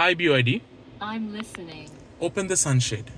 Hi BYD, I'm listening. open the sunshade.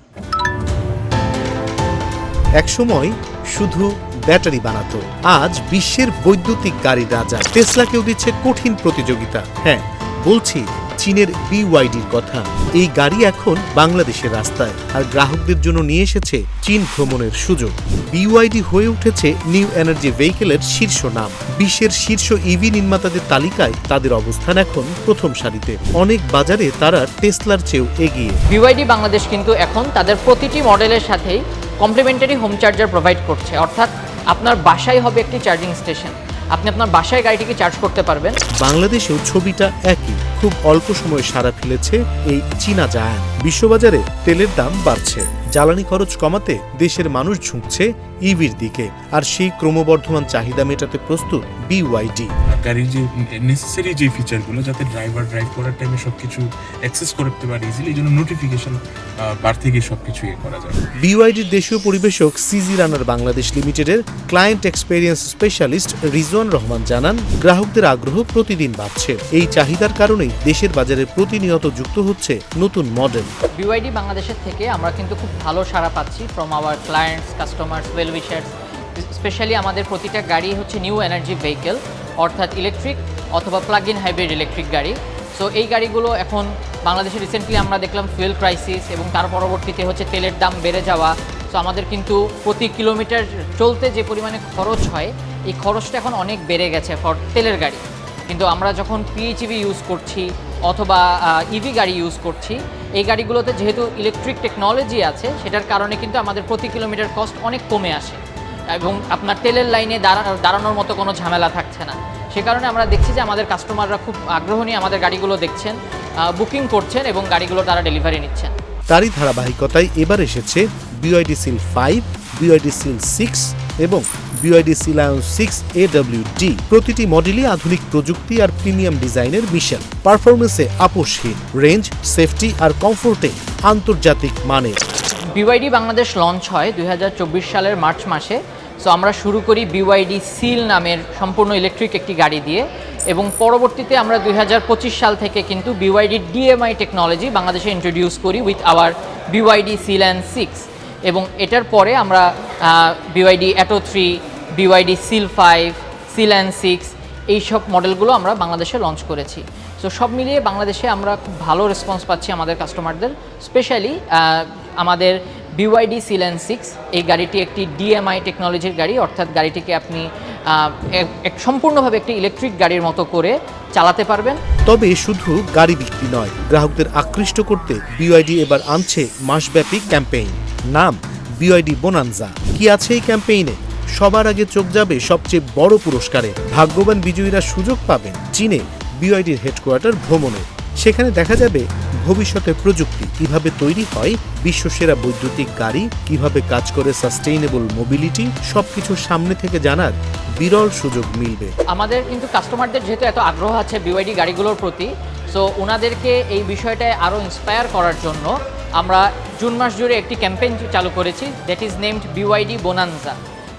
একসময় শুধু battery বানাতো, আজ বিশ্বের বৈদ্যুতিক গাড়ির রাজা টেসলাকেও দিচ্ছে কঠিন প্রতিযোগিতা। হ্যাঁ, বলছি চীনের বিওয়াইডির কথা। এই গাড়ি এখন বাংলাদেশের রাস্তায়, আর গ্রাহকদের জন্য নিয়ে এসেছে চীন ভ্রমণের সুযোগ। বিওয়াইডি হয়ে উঠেছে নিউ এনার্জি ভেহিকেলের শীর্ষ নাম। বিশ্বের শীর্ষ ইভি নির্মাতাদের তালিকায় তাদের অবস্থান এখন প্রথম সারিতে। অনেক বাজারে তারা টেসলার চেয়েও এগিয়ে। বিওয়াইডি বাংলাদেশ কিন্তু এখন তাদের প্রতিটি মডেলের সাথেই কমপ্লিমেন্টারি হোম চার্জার প্রোভাইড করছে, অর্থাৎ আপনার বাসায় হবে একটি চার্জিং স্টেশন, আপনি আপনার বাসায় গাড়িটিকে চার্জ করতে পারবেন। বাংলাদেশেও ছবিটা একই, খুব অল্প সময়ে সাড়া ফেলেছে এই চীনা জায়ান্ট। বিশ্ববাজারে তেলের দাম বাড়ছে, জ্বালানি খরচ কমাতে দেশের মানুষ ঝুঁকছে ইভির দিকে, আর সেই ক্রমবর্ধমান চাহিদা মেটাতে প্রস্তুত বিওয়াইডি। গাড়ির যে নেসেসারি যে ফিচারগুলো, যাতে ড্রাইভার ড্রাইভ করার টাইমে সবকিছু অ্যাক্সেস করতে পারে ইজিলি, এই জন্য নোটিফিকেশন বার থেকে সবকিছু করা যাবে। বিওয়াইডির দেশীয় পরিবেশক সিজি রানার বাংলাদেশ লিমিটেডের client experience specialist Rizwan Rahman জানান, গ্রাহকদের আগ্রহ প্রতিদিন বাড়ছে। এই চাহিদার কারণেই দেশের বাজারে প্রতিনিয়ত যুক্ত হচ্ছে নতুন মডেল। বিওয়াইডি বাংলাদেশের থেকে আমরা কিন্তু খুব ভালো সাড়া পাচ্ছি from our clients, customers, well wishers. Specially আমাদের প্রতিটা গাড়ি হচ্ছে নিউ এনার্জি ভেহিকেল, অর্থাৎ ইলেকট্রিক অথবা প্লাগ ইন হাইব্রিড ইলেকট্রিক গাড়ি। সো এই গাড়িগুলো এখন বাংলাদেশে রিসেন্টলি আমরা দেখলাম ফুয়েল ক্রাইসিস এবং তার পরবর্তীতে হচ্ছে তেলের দাম বেড়ে যাওয়া। সো আমাদের কিন্তু প্রতি কিলোমিটার চলতে যে পরিমাণে খরচ হয়, এই খরচটা এখন অনেক বেড়ে গেছে ফর তেলের গাড়ি। কিন্তু আমরা যখন পিএইচইভি ইউজ করছি অথবা ইভি গাড়ি ইউজ করছি, এই গাড়িগুলোতে যেহেতু ইলেকট্রিক টেকনোলজি আছে, সেটার কারণে কিন্তু আমাদের প্রতি কিলোমিটার কস্ট অনেক কমে আসে এবং আপনার তেলের লাইনে দাঁড়ানোর মতো কোনো ঝামেলা থাকছে না। সে কারণে আমরা দেখছি যে আমাদের কাস্টমাররা খুব আগ্রহ নিয়ে আমাদের গাড়িগুলো দেখছেন, বুকিং করছেন এবং গাড়িগুলো তারা ডেলিভারি নিচ্ছেন। তারই ধারাবাহিকতায় এবার এসেছে বিওয়াইডি সিল 5, বিওয়াইডি সিল 6 এবং বিওয়াইডি সিলায়ন 6 AWD। প্রতিটি মডেলই আধুনিক প্রযুক্তি আর প্রিমিয়াম ডিজাইনের মিশন। পারফরমেন্সে আপোষহীন, রেঞ্জ, সেফটি আর কমফোর্টে আন্তর্জাতিক মানের। বিওয়াইডি বাংলাদেশ লঞ্চ হয় 2024 সালের মার্চ মাসে। সো আমরা শুরু করি বিওয়াইডি সিল নামের সম্পূর্ণ ইলেকট্রিক একটি গাড়ি দিয়ে, এবং পরবর্তীতে আমরা 2025 সাল থেকে কিন্তু বিওয়াইডি ডিএমআই টেকনোলজি বাংলাদেশে ইন্ট্রোডিউস করি উইথ আওয়ার বিওয়াইডি সিল্যান 6, এবং এটার পরে আমরা বিওয়াইডি অ্যাটো 3, বিওয়াইডি সিল 5, সিল্যান 6 এইসব মডেলগুলো আমরা বাংলাদেশে লঞ্চ করেছি। সো সব মিলিয়ে বাংলাদেশে আমরা খুব ভালো রেসপন্স পাচ্ছি আমাদের কাস্টমারদের। স্পেশালি আমাদের বিওয়াইডি সিল্যান 6 এই গাড়িটি একটি ডিএমআই টেকনোলজির গাড়ি, অর্থাৎ গাড়িটিকে আপনি সম্পূর্ণভাবে একটি ইলেকট্রিক গাড়ির মতো করে চালাতে পারবেন। তবে শুধু গাড়ি বিক্রি নয়, গ্রাহকদের আকৃষ্ট করতে বিওয়াইডি এবার আনছে মাসব্যাপী ক্যাম্পেইন, নাম বিওয়াইডি বোনানজা। কি আছে এই ক্যাম্পেইনে? সবার আগে চোখ যাবে সবচেয়ে বড় পুরস্কারে। ভাগ্যবান বিজয়ীরা সুযোগ পাবেন চীনে বিওয়াইডির হেডকোয়ার্টার ভ্রমণে। সেখানে দেখা যাবে ভবিষ্যতের প্রযুক্তি কিভাবে তৈরি হয়, বিশ্বসেরা বৈদ্যুতিক গাড়ি কিভাবে কাজ করে, সাস্টেইনেবল মোবিলিটি, সবকিছু সামনে থেকে জানার বিরল সুযোগ মিলবে। আমাদের কিন্তু কাস্টমারদের যেহেতু এত আগ্রহ আছে বিওয়াইডি গাড়িগুলোর প্রতি, সো ওনাদেরকে এই বিষয়টায় আরও ইন্সপায়ার করার জন্য আমরা জুন মাস জুড়ে একটি ক্যাম্পেইন চালু করেছি, that is named BYD bonanza.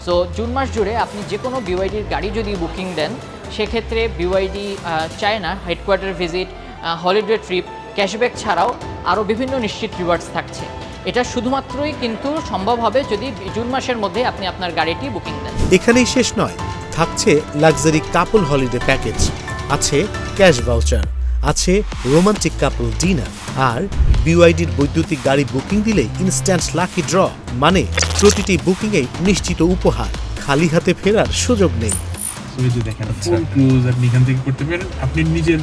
So June মাস জুড়ে আপনি যে কোনো বিওয়াইডির গাড়ি যদি বুকিং দেন, সেক্ষেত্রে BYD China headquarter visit, holiday trip, cashback ছাড়াও আরও বিভিন্ন নিশ্চিত রিওয়ার্ডস থাকছে। এটা শুধুমাত্রই কিন্তু সম্ভব হবে যদি জুন মাসের মধ্যে আপনি আপনার গাড়িটি বুকিং দেন। এখানেই শেষ নয়, থাকছে লাক্সারি কাপল হলিডে প্যাকেজ, আছে ক্যাশ ভাউচার, আছে রোমান্টিক কাপল ডিনার, আর বিওয়াইডির বৈদ্যুতিক গাড়ি বুকিং দিলে ইনস্ট্যান্ট লাকি ড্র, মানে প্রতিটি বুকিংয়ে নিশ্চিত উপহার, খালি হাতে ফেরার সুযোগ নেই। এই যে দেখেন ফুল ক্লোজ আপনি এখান থেকে করতে পারেন, আপনি নিজের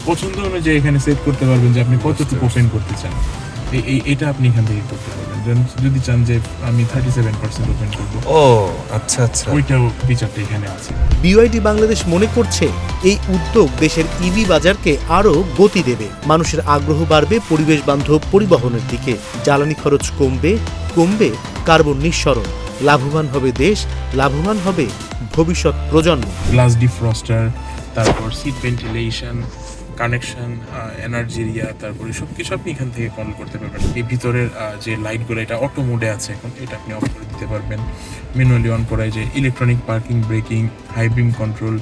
পছন্দ অনুযায়ী এখানে সেট করতে পারবেন যে আপনি কতটুকু ওপেন করতে চান। এটা আপনি এখান থেকে করতে পারবেন। যদি চান যে আমি 37% ওপেন করবো, ও আচ্ছা আচ্ছা, ওইটাও ফিচারটা এখানে আছে। বিওয়াইডি বাংলাদেশ মনে করছে এই উদ্যোগ দেশের ইভি বাজারকে আরও গতি দেবে, মানুষের আগ্রহ বাড়বে পরিবেশ বান্ধব পরিবহনের দিকে, জ্বালানি খরচ কমবে, কমবে কার্বন নিঃসরণ, লাভবান হবে দেশ, লাভবান হবে ভবিষ্যৎ প্রজন্ম। গ্লাস ডিফ্রস্টার, তারপর seat ventilation, connection, energy area, তারপরে সব কিছু আপনি এখান থেকে কন্ট্রোল করতে পারবেন। এই ভিতরের যে লাইটগুলো, এটা অটো মোডে আছে এখন, এটা আপনি অফ করে দিতে পারবেন। ম্যানুয়ালি অন করায় যে electronic parking, braking, high beam control,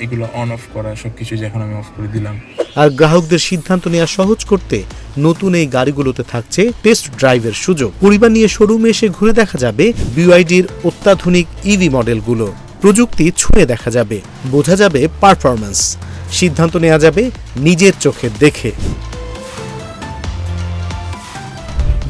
এগুলো অন অফ করা সবকিছু এখন আমি অফ করে দিলাম। আর গ্রাহকদের সিদ্ধান্ত নেওয়া সহজ করতে নতুন এই গাড়িগুলোতে থাকছে টেস্ট ড্রাইভের সুযোগ। পরিবার নিয়ে শোরুমে এসে ঘুরে দেখা যাবে বিওয়াইডির অত্যাধুনিক ইভি মডেলগুলো। প্রযুক্তি ছুঁয়ে দেখা যাবে, বোঝা যাবে পারফরম্যান্স, সিদ্ধান্ত নেওয়া যাবে নিজের চোখে দেখে।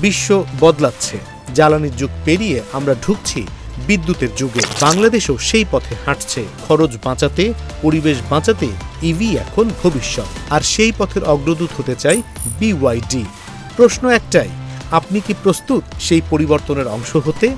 বিশ্ব বদলাচ্ছে, জ্বালানির যুগ পেরিয়ে আমরা ঢুকছি বিদ্যুতের যুগে। বাংলাদেশও সেই পথে হাঁটছে। খরচ বাঁচাতে, পরিবেশ বাঁচাতে ইভি এখন ভবিষ্যৎ। আর সেই পথের অগ্রদূত হতে চাই বিওয়াইডি। প্রশ্ন একটাই, আপনি কি প্রস্তুত সেই পরিবর্তনের অংশ হতে?